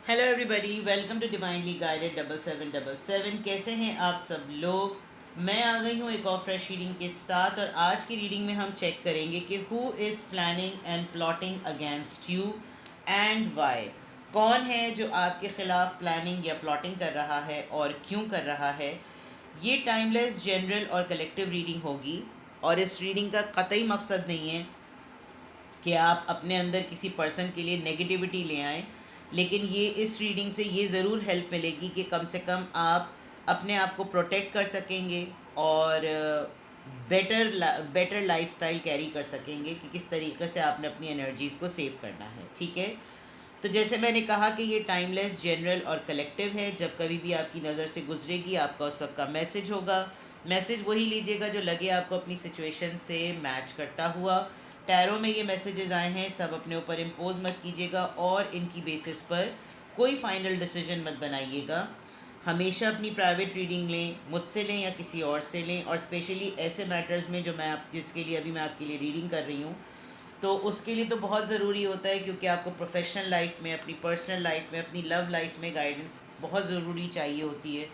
Hello everybody, welcome to divinely guided 7777। कैसे हैं आप सब लोग। मैं आ गई हूँ एक और फ्रेश रीडिंग के साथ, और आज की रीडिंग में हम चेक करेंगे कि who is planning and plotting against you and why. कौन है जो आपके ख़िलाफ़ प्लानिंग या प्लॉटिंग कर रहा है और क्यों कर रहा है। ये टाइमलेस, जनरल और कलेक्टिव रीडिंग होगी, और इस रीडिंग का कतई मकसद नहीं है कि आप अपने अंदर किसी पर्सन के लिए नेगेटिविटी ले आएँ, लेकिन ये इस रीडिंग से ये ज़रूर हेल्प मिलेगी कि कम से कम आप अपने आप को प्रोटेक्ट कर सकेंगे और बेटर लाइफस्टाइल कैरी कर सकेंगे कि किस तरीके से आपने अपनी एनर्जीज़ को सेव करना है। ठीक है, तो जैसे मैंने कहा कि ये टाइमलेस, जनरल और कलेक्टिव है। जब कभी भी आपकी नज़र से गुजरेगी, आपका उस वक्त का मैसेज होगा। मैसेज वही लीजिएगा जो लगे आपको अपनी सिचुएशन से मैच करता हुआ। टैरो में ये मैसेजेस आए हैं, सब अपने ऊपर इम्पोज मत कीजिएगा और इनकी बेसिस पर कोई फाइनल डिसीजन मत बनाइएगा। हमेशा अपनी प्राइवेट रीडिंग लें, मुझसे लें या किसी और से लें, और स्पेशली ऐसे मैटर्स में जो जिसके लिए अभी मैं आपके लिए रीडिंग कर रही हूँ, तो उसके लिए तो बहुत ज़रूरी होता है, क्योंकि आपको प्रोफेशनल लाइफ में, अपनी पर्सनल लाइफ में, अपनी लव लाइफ में गाइडेंस बहुत ज़रूरी चाहिए होती है।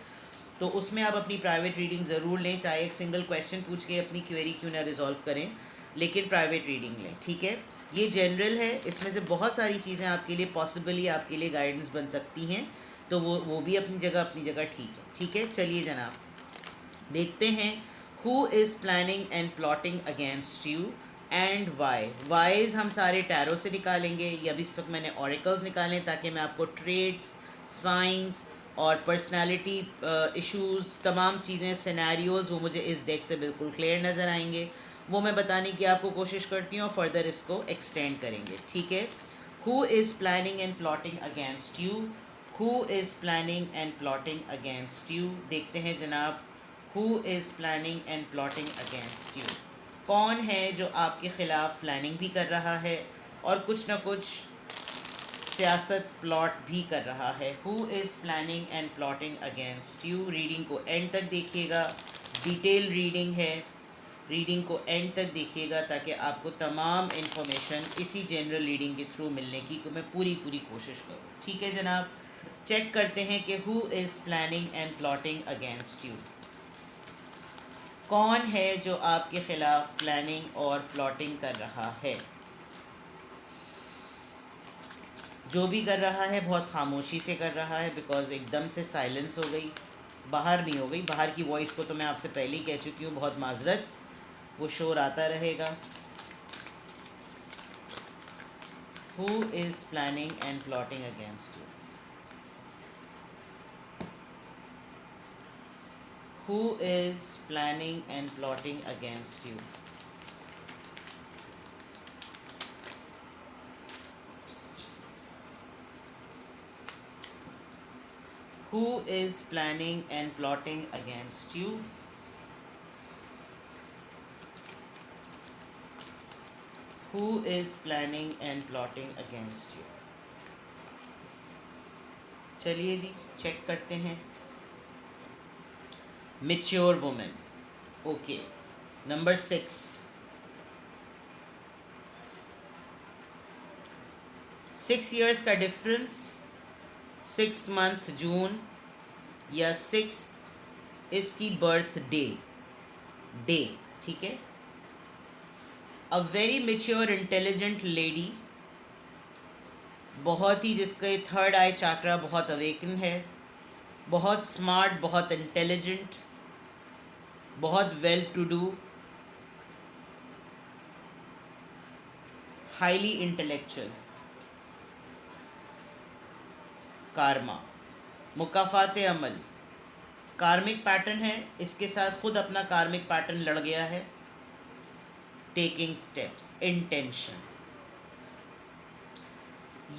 तो उसमें आप अपनी प्राइवेट रीडिंग ज़रूर लें, चाहे एक सिंगल क्वेश्चन पूछ के अपनी क्वेरी क्यों ना रिजॉल्व करें, लेकिन प्राइवेट रीडिंग लें। ठीक है, ये जनरल है, इसमें से बहुत सारी चीज़ें आपके लिए पॉसिबली आपके लिए गाइडेंस बन सकती हैं, तो वो भी अपनी जगह ठीक है। ठीक है, चलिए जनाब, देखते हैं who is planning and plotting against you and wise हम सारे टैरो से निकालेंगे, या अभी इस वक्त मैंने ऑरिकल्स निकालें ताकि मैं आपको ट्रेड्स, साइंस और पर्सनालिटी इश्यूज़, तमाम चीज़ें, सिनेरियोज़, वो मुझे इस डेक से बिल्कुल क्लियर नज़र आएंगे। वो मैं बताने की आपको कोशिश करती हूँ, फर्दर इसको एक्सटेंड करेंगे। ठीक है, who is planning and plotting against you, who is planning and plotting against you. देखते हैं जनाब, who is planning and plotting against you. कौन है जो आपके ख़िलाफ़ प्लानिंग भी कर रहा है और कुछ ना कुछ सियासत प्लॉट भी कर रहा है। Who is planning and plotting against you. Reading को एंड तक देखिएगा, डिटेल रीडिंग है, रीडिंग को एंड तक देखिएगा ताकि आपको तमाम इन्फॉर्मेशन इसी जनरल रीडिंग के थ्रू मिलने की मैं पूरी कोशिश करूँ। ठीक है जनाब, चेक करते हैं कि who is planning and plotting against you. कौन है जो आपके ख़िलाफ़ प्लानिंग और प्लॉटिंग कर रहा है। जो भी कर रहा है बहुत खामोशी से कर रहा है, बिकॉज़ एकदम से साइलेंस हो गई, बाहर नहीं हो गई। बाहर की वॉइस को तो मैं आपसे पहले ही कह चुकी हूँ, बहुत माजरत, वो शोर आता रहेगा। Who is planning and plotting against you. Who is planning and plotting against you? Who is planning and plotting against you? Who is planning and plotting against you? चलिए जी, चेक करते हैं। Mature woman. Okay. Number 6. 6 years का difference, 6 month जून, या 6 इसकी birth day. ठीक है, a very mature intelligent lady, बहुत ही जिसका थर्ड आई चाक्रा बहुत अवेकन है, बहुत स्मार्ट, बहुत इंटेलिजेंट, बहुत well to do, highly intellectual. Karma, मुकाफात अमल, कार्मिक पैटर्न है, इसके साथ खुद अपना कार्मिक पैटर्न लड़ गया है। Taking steps, intention.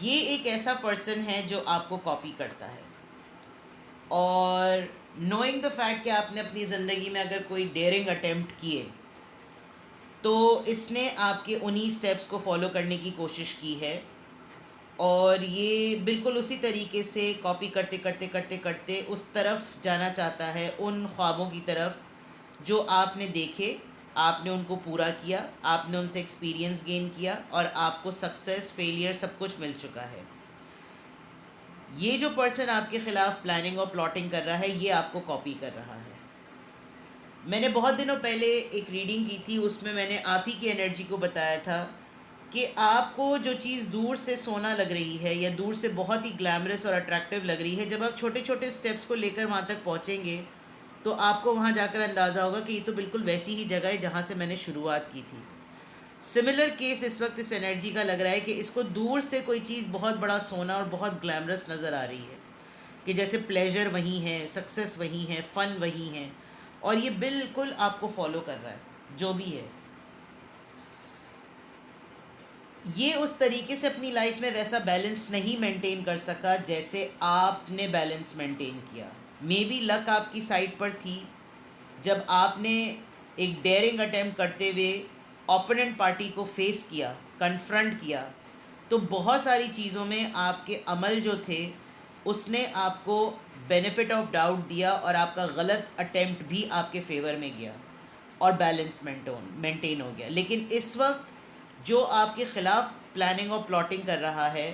ये एक ऐसा पर्सन है जो आपको कॉपी करता है, और नोइंग द फैक्ट कि आपने अपनी ज़िंदगी में अगर कोई डेयरिंग अटेम्प्ट किए, तो इसने आपके उन्हीं स्टेप्स को फॉलो करने की कोशिश की है, और ये बिल्कुल उसी तरीके से कॉपी करते करते करते करते उस तरफ जाना चाहता है, उन ख्वाबों की तरफ जो आपने देखे, आपने उनको पूरा किया, आपने उनसे एक्सपीरियंस गेन किया, और आपको सक्सेस, फेलियर सब कुछ मिल चुका है। ये जो पर्सन आपके ख़िलाफ़ प्लानिंग और प्लॉटिंग कर रहा है, ये आपको कॉपी कर रहा है। मैंने बहुत दिनों पहले एक रीडिंग की थी, उसमें मैंने आप ही की एनर्जी को बताया था कि आपको जो चीज़ दूर से सोना लग रही है या दूर से बहुत ही ग्लैमरस और अट्रैक्टिव लग रही है, जब आप छोटे छोटे स्टेप्स को लेकर वहाँ तक पहुँचेंगे तो आपको वहाँ जाकर अंदाज़ा होगा कि ये तो बिल्कुल वैसी ही जगह है जहाँ से मैंने शुरुआत की थी। सिमिलर केस इस वक्त इस एनर्जी का लग रहा है कि इसको दूर से कोई चीज़ बहुत बड़ा सोना और बहुत ग्लैमरस नज़र आ रही है, कि जैसे प्लेजर वहीं है, सक्सेस वहीं है, फ़न वहीं है, और ये बिल्कुल आपको फॉलो कर रहा है जो भी है। ये उस तरीके से अपनी लाइफ में वैसा बैलेंस नहीं मेंटेन कर सका जैसे आपने बैलेंस मेंटेन किया। मे बी लक आपकी साइड पर थी, जब आपने एक डेयरिंग अटेम्प्ट करते हुए ओपोनेंट पार्टी को फेस किया, कन्फ्रंट किया, तो बहुत सारी चीज़ों में आपके अमल जो थे उसने आपको बेनिफिट ऑफ डाउट दिया और आपका गलत अटेम्प्ट भी आपके फेवर में गया और बैलेंस मेंटेन हो गया। लेकिन इस वक्त जो आपके ख़िलाफ़ प्लानिंग और प्लॉटिंग कर रहा है,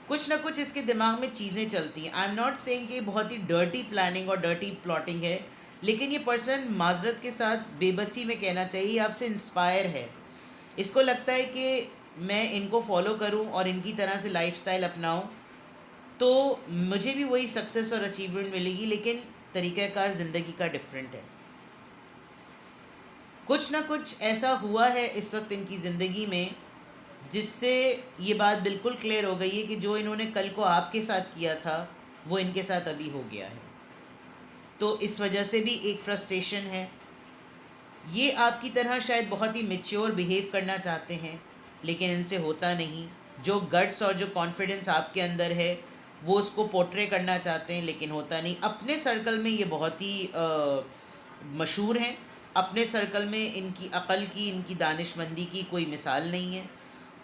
कुछ ना कुछ इसके दिमाग में चीज़ें चलती हैं। आई एम नॉट सेइंग कि बहुत ही डर्टी प्लानिंग और डर्टी प्लॉटिंग है, लेकिन ये पर्सन माजरत के साथ, बेबसी में कहना चाहिए, आपसे इंस्पायर है। इसको लगता है कि मैं इनको फॉलो करूं और इनकी तरह से लाइफस्टाइल अपनाऊं तो मुझे भी वही सक्सेस और अचीवमेंट मिलेगी, लेकिन तरीक़ाकार ज़िंदगी का डिफरेंट है। कुछ ना कुछ ऐसा हुआ है इस वक्त इनकी ज़िंदगी में जिससे ये बात बिल्कुल क्लियर हो गई है कि जो इन्होंने कल को आपके साथ किया था वो इनके साथ अभी हो गया है। तो इस वजह से भी एक फ्रस्ट्रेशन है। ये आपकी तरह शायद बहुत ही मैच्योर बिहेव करना चाहते हैं, लेकिन इनसे होता नहीं। जो गट्स और जो कॉन्फिडेंस आपके अंदर है वो उसको पोर्ट्रे करना चाहते हैं, लेकिन होता नहीं। अपने सर्कल में ये बहुत ही मशहूर हैं। अपने सर्कल में इनकी अक़ल की, इनकी दानिशमंदी की कोई मिसाल नहीं है।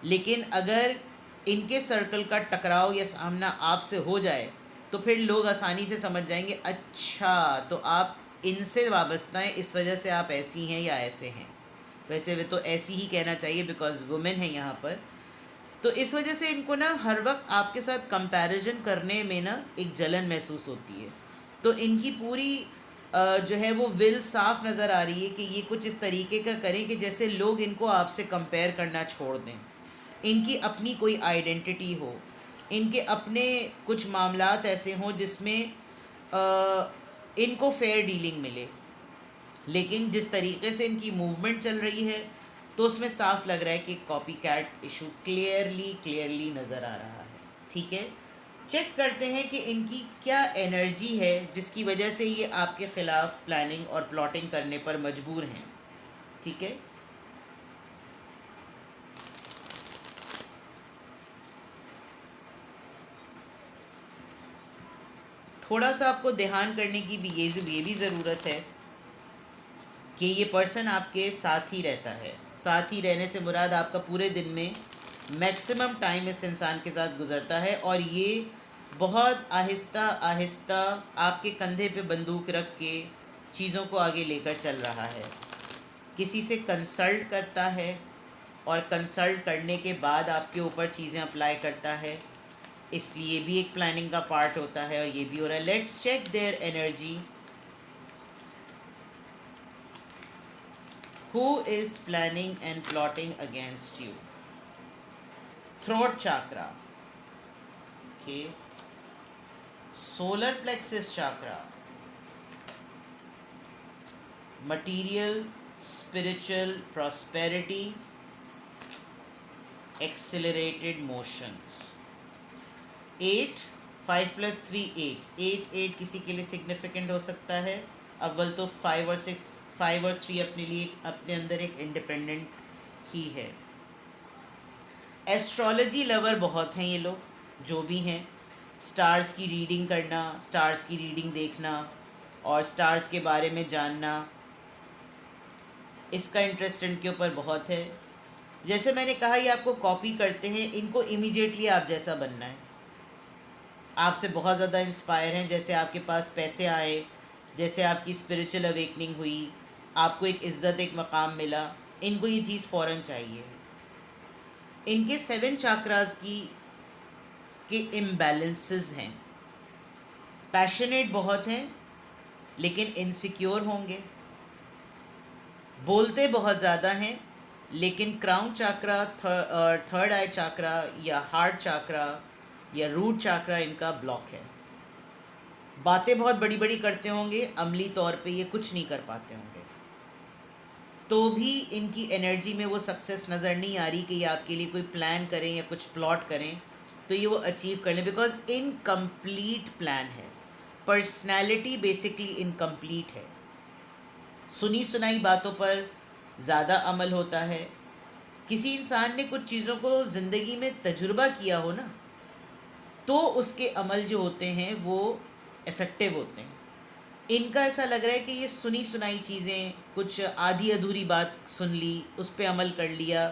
लेकिन अगर इनके सर्कल का टकराव या सामना आपसे हो जाए तो फिर लोग आसानी से समझ जाएंगे, अच्छा तो आप इनसे वाबस्ता हैं, इस वजह से आप ऐसी हैं या ऐसे हैं। वैसे वे तो ऐसी ही कहना चाहिए बिकॉज़ वुमेन है यहाँ पर। तो इस वजह से इनको ना हर वक्त आपके साथ कंपैरिजन करने में ना एक जलन महसूस होती है। तो इनकी पूरी जो है वो विल साफ नज़र आ रही है कि ये कुछ इस तरीके का करें कि जैसे लोग इनको आपसे कंपेयर करना छोड़ दें। इनकी अपनी कोई आइडेंटिटी हो, इनके अपने कुछ मामलात ऐसे हों जिसमें इनको फेयर डीलिंग मिले। लेकिन जिस तरीके से इनकी मूवमेंट चल रही है तो उसमें साफ लग रहा है कि कॉपी कैट इशू क्लियरली नज़र आ रहा है। ठीक है, चेक करते हैं कि इनकी क्या एनर्जी है जिसकी वजह से ये आपके ख़िलाफ़ प्लानिंग और प्लॉटिंग करने पर मजबूर हैं। ठीक है, थोड़ा सा आपको ध्यान करने की भी ये भी ज़रूरत है कि ये पर्सन आपके साथ ही रहता है। साथ ही रहने से मुराद आपका पूरे दिन में मैक्सिमम टाइम इस इंसान के साथ गुजरता है और ये बहुत आहिस्ता आहिस्ता आपके कंधे पे बंदूक रख के चीज़ों को आगे लेकर चल रहा है। किसी से कंसल्ट करता है और कंसल्ट करने के बाद आपके ऊपर चीज़ें अप्लाई करता है, इसलिए भी एक प्लानिंग का पार्ट होता है और ये भी हो रहा है। Let's check their energy. Who is planning and plotting against you? Throat chakra. Okay. Solar plexus chakra. Material, spiritual prosperity, accelerated motions. 8, 5 + 3 8. 8 किसी के लिए सिग्निफिकेंट हो सकता है। अव्वल तो 5 और 6, 5 और 3 अपने लिए अपने अंदर एक इंडिपेंडेंट ही है। एस्ट्रोलॉजी लवर बहुत हैं ये लोग जो भी हैं। स्टार्स की रीडिंग करना, स्टार्स की रीडिंग देखना और स्टार्स के बारे में जानना, इसका इंटरेस्ट इनके ऊपर बहुत है। जैसे मैंने कहा ये आपको कॉपी करते हैं, इनको इमीडिएटली आप जैसा बनना है। आपसे बहुत ज़्यादा इंस्पायर हैं, जैसे आपके पास पैसे आए, जैसे आपकी स्पिरिचुअल अवेकनिंग हुई, आपको एक इज़्ज़त, एक मकाम मिला, इनको ये चीज़ फ़ौरन चाहिए। इनके 7 चाक्रास की के इम्बैलेंसेस हैं। पैशनेट बहुत हैं लेकिन इनसिक्योर होंगे, बोलते बहुत ज़्यादा हैं लेकिन क्राउन चाक्रा और थर्ड आई चाक्रा या हार्ट चाक्रा या रूट चाक्रा इनका ब्लॉक है। बातें बहुत बड़ी बड़ी करते होंगे, अमली तौर पे ये कुछ नहीं कर पाते होंगे, तो भी इनकी एनर्जी में वो सक्सेस नज़र नहीं आ रही कि ये आपके लिए कोई प्लान करें या कुछ प्लॉट करें तो ये वो अचीव कर लें, बिकॉज इनकम्प्लीट प्लान है। पर्सनैलिटी बेसिकली इनकम्प्लीट है। सुनी सुनाई बातों पर ज़्यादा अमल होता है। किसी इंसान ने कुछ चीज़ों को ज़िंदगी में तजुर्बा किया हो ना, तो उसके अमल जो होते हैं वो इफ़ेक्टिव होते हैं। इनका ऐसा लग रहा है कि ये सुनी सुनाई चीज़ें, कुछ आधी अधूरी बात सुन ली, उस पर अमल कर लिया,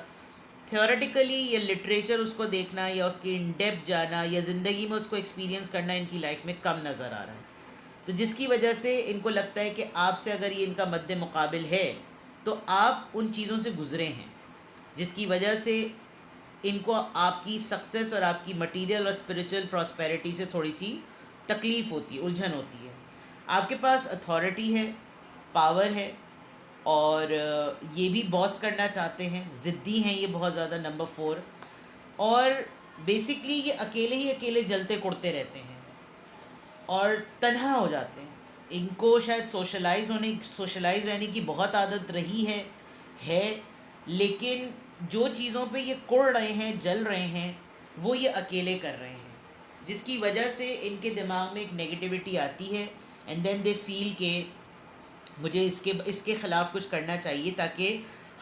थियोरेटिकली या लिटरेचर उसको देखना या उसकी इन डेप्थ जाना या ज़िंदगी में उसको एक्सपीरियंस करना इनकी लाइफ में कम नज़र आ रहा है। तो जिसकी वजह से इनको लगता है कि आपसे अगर ये इनका मद्दे मुकाबिल है तो आप उन चीज़ों से गुज़रे हैं, जिसकी वजह से इनको आपकी सक्सेस और आपकी मटेरियल और स्पिरिचुअल प्रॉस्पेरिटी से थोड़ी सी तकलीफ़ होती है, उलझन होती है। आपके पास अथॉरिटी है, पावर है, और ये भी बॉस करना चाहते हैं, ज़िद्दी हैं ये बहुत ज़्यादा, नंबर 4। और बेसिकली ये अकेले ही अकेले जलते कुड़ते रहते हैं और तन्हा हो जाते हैं। इनको शायद सोशलाइज रहने की बहुत आदत रही है, लेकिन जो चीज़ों पे ये कुड़ रहे हैं, जल रहे हैं, वो ये अकेले कर रहे हैं, जिसकी वजह से इनके दिमाग में एक नेगेटिविटी आती है एंड देन दे फील के मुझे इसके ख़िलाफ़ कुछ करना चाहिए ताकि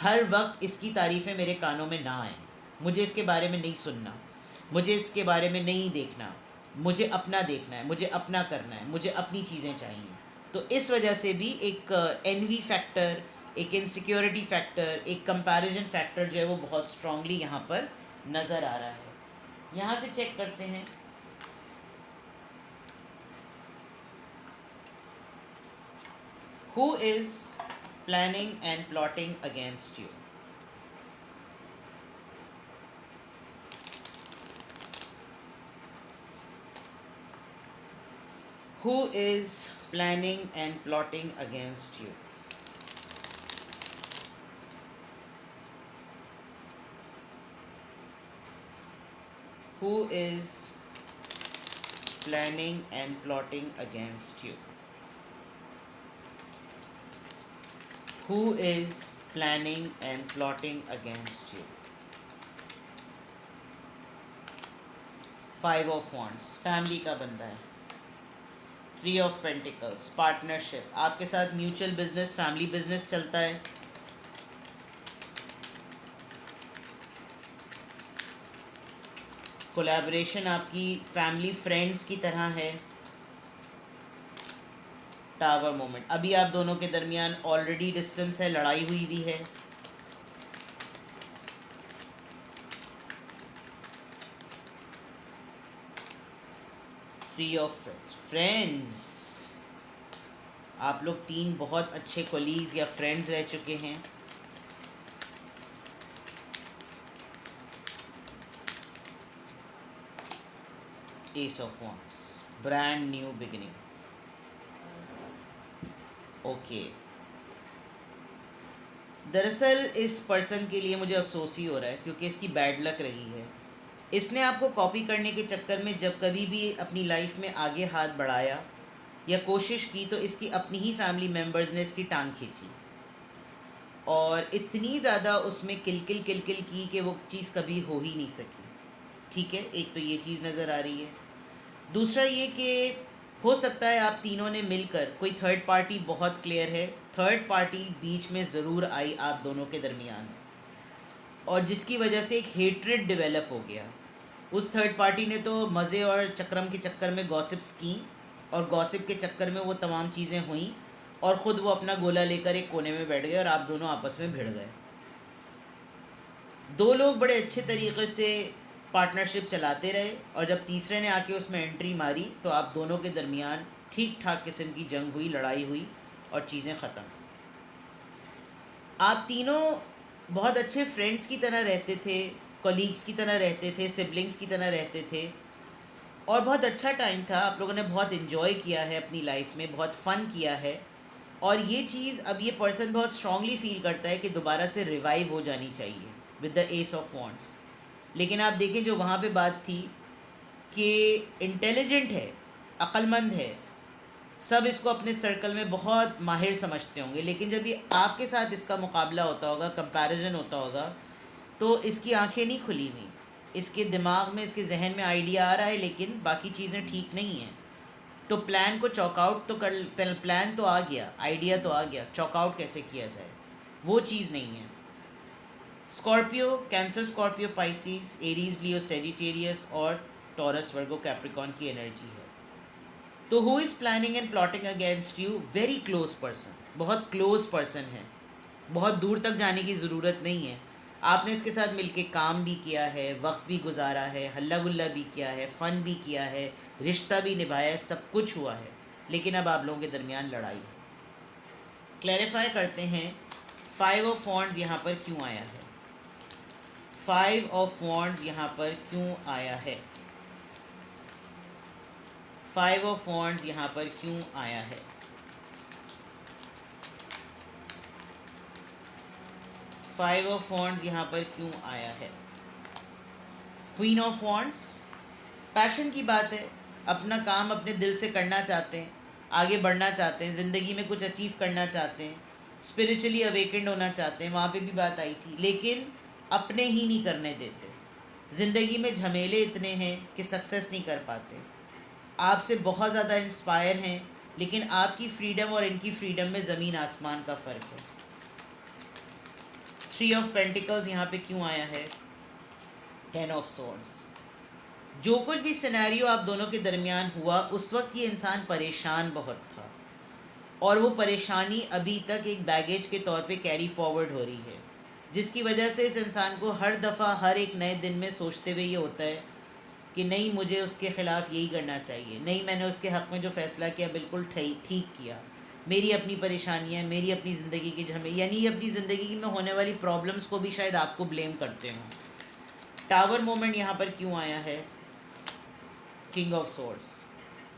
हर वक्त इसकी तारीफ़ें मेरे कानों में ना आएँ, मुझे इसके बारे में नहीं सुनना, मुझे इसके बारे में नहीं देखना, मुझे अपना देखना है, मुझे अपना करना है, मुझे अपनी चीज़ें चाहिए। तो इस वजह से भी एक एनवी फैक्टर, एक इनसिक्योरिटी फैक्टर, एक कंपैरिजन फैक्टर जो है वो बहुत स्ट्रांगली यहाँ पर नज़र आ रहा है। यहाँ से चेक करते हैं। Who is planning and plotting against you? Who is planning and plotting against you? Who is planning and plotting against you? Who is planning and plotting against you? 5 of Wands, family का बंदा है। 3 of Pentacles, partnership, आपके साथ mutual business, family business चलता है। Collaboration आपकी family friends की तरह है। टावर मोमेंट, अभी आप दोनों के दरमियान ऑलरेडी डिस्टेंस है, लड़ाई हुई भी है। थ्री ऑफ फ्रेंड्स, आप लोग 3 बहुत अच्छे कोलीग्स या फ्रेंड्स रह चुके हैं। S of wands, brand new beginning. Okay, दरअसल इस पर्सन के लिए मुझे अफसोस ही हो रहा है क्योंकि इसकी बैड लक रही है। इसने आपको कॉपी करने के चक्कर में जब कभी भी अपनी लाइफ में आगे हाथ बढ़ाया या कोशिश की तो इसकी अपनी ही फैमिली मेम्बर्स ने इसकी टांग खींची और इतनी ज़्यादा उसमें किलकिल की कि वो चीज़ कभी हो ही नहीं सकी। ठीक है, एक तो ये चीज़ नज़र आ रही है। दूसरा ये कि हो सकता है आप तीनों ने मिलकर, कोई थर्ड पार्टी बहुत क्लियर है, थर्ड पार्टी बीच में ज़रूर आई आप दोनों के दरमियान और जिसकी वजह से एक हेट्रेड डेवलप हो गया। उस थर्ड पार्टी ने तो मज़े और चक्रम के चक्कर में गॉसिप्स की और गॉसिप के चक्कर में वो तमाम चीज़ें हुई और ख़ुद वो अपना गोला लेकर एक कोने में बैठ गए और आप दोनों आपस में भिड़ गए। 2 लोग बड़े अच्छे तरीक़े से पार्टनरशिप चलाते रहे और जब तीसरे ने आके उसमें एंट्री मारी तो आप दोनों के दरमियान ठीक ठाक किस्म की जंग हुई, लड़ाई हुई और चीज़ें ख़त्म। आप तीनों बहुत अच्छे फ्रेंड्स की तरह रहते थे, कलीग्स की तरह रहते थे, सिबलिंग्स की तरह रहते थे, और बहुत अच्छा टाइम था, आप लोगों ने बहुत इन्जॉय किया है अपनी लाइफ में, बहुत फ़न किया है। और ये चीज़ अब ये पर्सन बहुत स्ट्रांगली फील करता है कि दोबारा से रिवाइव हो जानी चाहिए with the S of wands. लेकिन आप देखें जो वहाँ पे बात थी कि इंटेलिजेंट है, अक्लमंद है, सब इसको अपने सर्कल में बहुत माहिर समझते होंगे, लेकिन जब ये आपके साथ इसका मुकाबला होता होगा, कंपैरिजन होता होगा, तो इसकी आंखें नहीं खुली हुई, इसके दिमाग में, इसके जहन में आइडिया आ रहा है लेकिन बाकी चीज़ें ठीक नहीं हैं। तो प्लान को चॉकआउट तो कर, प्लान तो आ गया, आइडिया तो आ गया, चॉकआउट कैसे किया जाए वो चीज़ नहीं है। Scorpio, Cancer, Scorpio, Pisces, Aries, Leo, Sagittarius और टॉरस, वर्गो, कैप्रिकॉन की एनर्जी है। तो who is planning and plotting against you? Very close person, बहुत क्लोज पर्सन है, बहुत दूर तक जाने की ज़रूरत नहीं है। आपने इसके साथ मिलके काम भी किया है, वक्त भी गुजारा है, हल्ला गुल्ला भी किया है, फ़न भी किया है, रिश्ता भी निभाया है, सब कुछ हुआ है, लेकिन अब आप लोगों के दरमियान लड़ाई है। क्लैरिफाई करते हैं 5 ऑफ वॉन्ड्स यहाँ पर क्यों आया है। 5 ऑफ वॉन्ड्स यहाँ पर क्यों आया है। 5 ऑफ वॉन्ड्स यहाँ पर क्यों आया है। 5 ऑफ वॉन्ड्स यहाँ पर क्यों आया है। क्वीन ऑफ वॉन्ड्स, पैशन की बात है, अपना काम अपने दिल से करना चाहते हैं, आगे बढ़ना चाहते हैं, ज़िंदगी में कुछ अचीव करना चाहते हैं, स्पिरिचुअली अवेकेंड होना चाहते हैं, वहाँ पे भी बात आई थी, लेकिन अपने ही नहीं करने देते। ज़िंदगी में झमेले इतने हैं कि सक्सेस नहीं कर पाते। आपसे बहुत ज़्यादा इंस्पायर हैं, लेकिन आपकी फ्रीडम और इनकी फ्रीडम में ज़मीन आसमान का फ़र्क है। 3 ऑफ पेंटिकल्स यहाँ पे क्यों आया है। 10 ऑफ सोर्ड्स, जो कुछ भी सिनेरियो आप दोनों के दरमियान हुआ, उस वक्त ये इंसान परेशान बहुत था, और वो परेशानी अभी तक एक बैगेज के तौर पे कैरी फॉरवर्ड हो रही है, जिसकी वजह से इस इंसान को हर दफ़ा हर एक नए दिन में सोचते हुए ये होता है कि नहीं, मुझे उसके ख़िलाफ़ यही करना चाहिए, नहीं, मैंने उसके हक़ में जो फ़ैसला किया बिल्कुल ठीक किया, मेरी अपनी परेशानियाँ, मेरी अपनी ज़िंदगी की यानी ये अपनी ज़िंदगी में होने वाली प्रॉब्लम्स को भी शायद आपको ब्लेम करते हों। टावर मोमेंट यहाँ पर क्यों आया है। किंग ऑफ सोर्ड्स,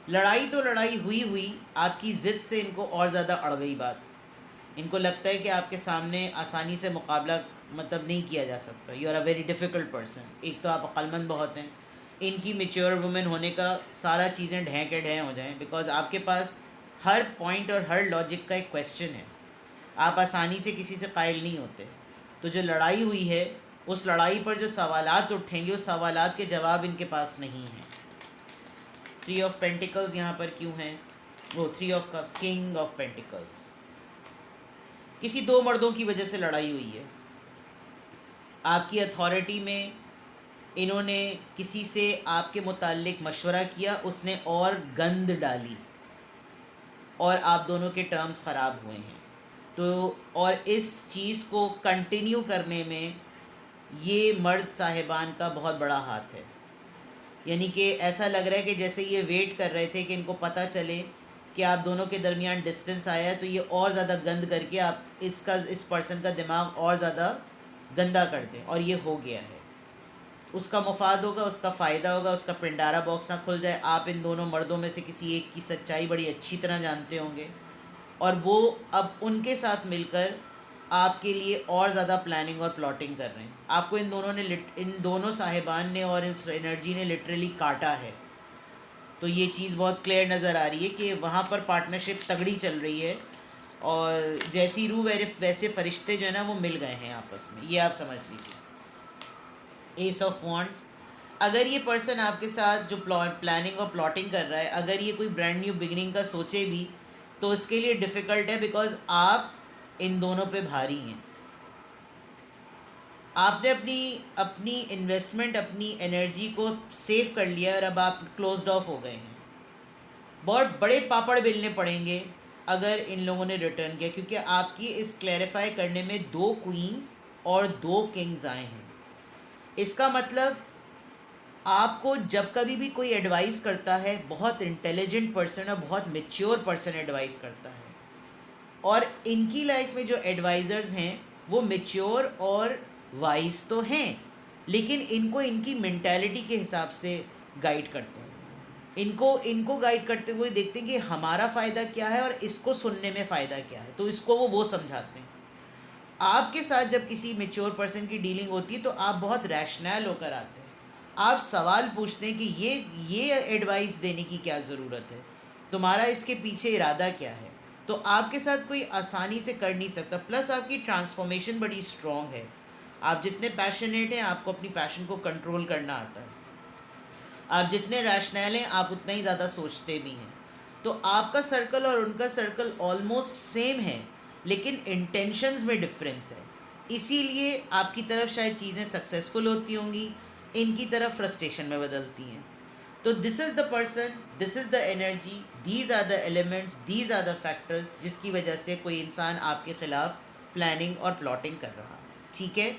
लड़ाई तो लड़ाई हुई, आपकी ज़िद से इनको और ज़्यादा अड़ गई बात। इनको लगता है कि आपके सामने आसानी से मुकाबला मतलब नहीं किया जा सकता, you are a very difficult person. एक तो आप अक्लमंद बहुत हैं, इनकी मेच्योर वुमेन होने का सारा चीज़ें ढह के ढह हो जाएं, बिकॉज आपके पास हर पॉइंट और हर लॉजिक का एक क्वेश्चन है, आप आसानी से किसी से कायल नहीं होते। तो जो लड़ाई हुई है, उस लड़ाई पर जो सवालात उठेंगे, उस सवालात के जवाब इनके पास नहीं हैं। 3 ऑफ पेंटिकल्स यहाँ पर क्यों हैं, वो 3 of cups, king of pentacles, किसी 2 मर्दों की वजह से लड़ाई हुई है। आपकी अथॉरिटी में इन्होंने किसी से आपके मुताल्लिक मशवरा किया, उसने और गंद डाली और आप दोनों के टर्म्स ख़राब हुए हैं। तो और इस चीज़ को कंटिन्यू करने में ये मर्द साहिबान का बहुत बड़ा हाथ है। यानी कि ऐसा लग रहा है कि जैसे ये वेट कर रहे थे कि इनको पता चले कि आप दोनों के दरमियान डिस्टेंस आया है, तो ये और ज़्यादा गंद करके आप इस पर्सन का दिमाग और ज़्यादा गंदा कर दें, और ये हो गया है। उसका मुफाद होगा, उसका फ़ायदा होगा, उसका पिंडारा बॉक्स ना खुल जाए। आप इन दोनों मर्दों में से किसी एक की सच्चाई बड़ी अच्छी तरह जानते होंगे, और वो अब उनके साथ मिलकर आपके लिए और ज़्यादा प्लानिंग और प्लॉटिंग कर रहे हैं। आपको इन दोनों साहिबान ने और इस एनर्जी ने लिटरली काटा है। तो ये चीज़ बहुत क्लियर नज़र आ रही है कि वहाँ पर पार्टनरशिप तगड़ी चल रही है, और जैसी रूह वैसे फरिश्ते जो है ना वो मिल गए हैं आपस में, ये आप समझ लीजिए। एस ऑफ वॉन्ड्स, अगर ये पर्सन आपके साथ जो प्लानिंग और प्लॉटिंग कर रहा है, अगर ये कोई ब्रांड न्यू बिगनिंग का सोचे भी, तो इसके लिए डिफ़िकल्ट है, बिकॉज आप इन दोनों पे भारी हैं। आपने अपनी इन्वेस्टमेंट, अपनी एनर्जी को सेव कर लिया, और अब आप क्लोज्ड ऑफ हो गए हैं। बहुत बड़े पापड़ बेलने पड़ेंगे अगर इन लोगों ने रिटर्न किया, क्योंकि आपकी इस क्लैरिफाई करने में 2 क्वींस और 2 किंग्स आए हैं। इसका मतलब आपको जब कभी भी कोई एडवाइस करता है, बहुत इंटेलिजेंट पर्सन और बहुत मैच्योर पर्सन एडवाइस करता है, और इनकी लाइफ में जो एडवाइज़र्स हैं वो मैच्योर और वाइज तो हैं, लेकिन इनको इनकी मेंटालिटी के हिसाब से गाइड करते हैं। इनको इनको गाइड करते हुए देखते हैं कि हमारा फ़ायदा क्या है और इसको सुनने में फ़ायदा क्या है, तो इसको वो समझाते हैं। आपके साथ जब किसी मेच्योर पर्सन की डीलिंग होती है तो आप बहुत रैशनल होकर आते हैं। आप सवाल पूछते हैं कि ये एडवाइस देने की क्या ज़रूरत है, तुम्हारा इसके पीछे इरादा क्या है। तो आपके साथ कोई आसानी से कर नहीं सकता। प्लस आपकी ट्रांसफॉर्मेशन बड़ी स्ट्रॉन्ग है। आप जितने पैशनेट हैं आपको अपनी पैशन को कंट्रोल करना आता है। आप जितने रैशनल हैं आप उतना ही ज़्यादा सोचते भी हैं। तो आपका सर्कल और उनका सर्कल ऑलमोस्ट सेम है, लेकिन इंटेंशंस में डिफरेंस है। इसीलिए आपकी तरफ शायद चीज़ें सक्सेसफुल होती होंगी, इनकी तरफ फ्रस्ट्रेशन में बदलती हैं। तो this is the person, this is the energy, these are the elements, these are the factors जिसकी वजह से कोई इंसान आपके ख़िलाफ़ प्लानिंग और प्लॉटिंग कर रहा है। ठीक है,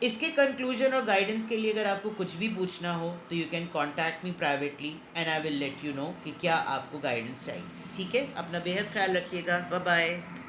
इसके कंक्लूजन और गाइडेंस के लिए अगर आपको कुछ भी पूछना हो तो you can contact me privately and I will let you know कि क्या आपको गाइडेंस चाहिए। ठीक है, अपना बेहद ख्याल रखिएगा। Bye bye.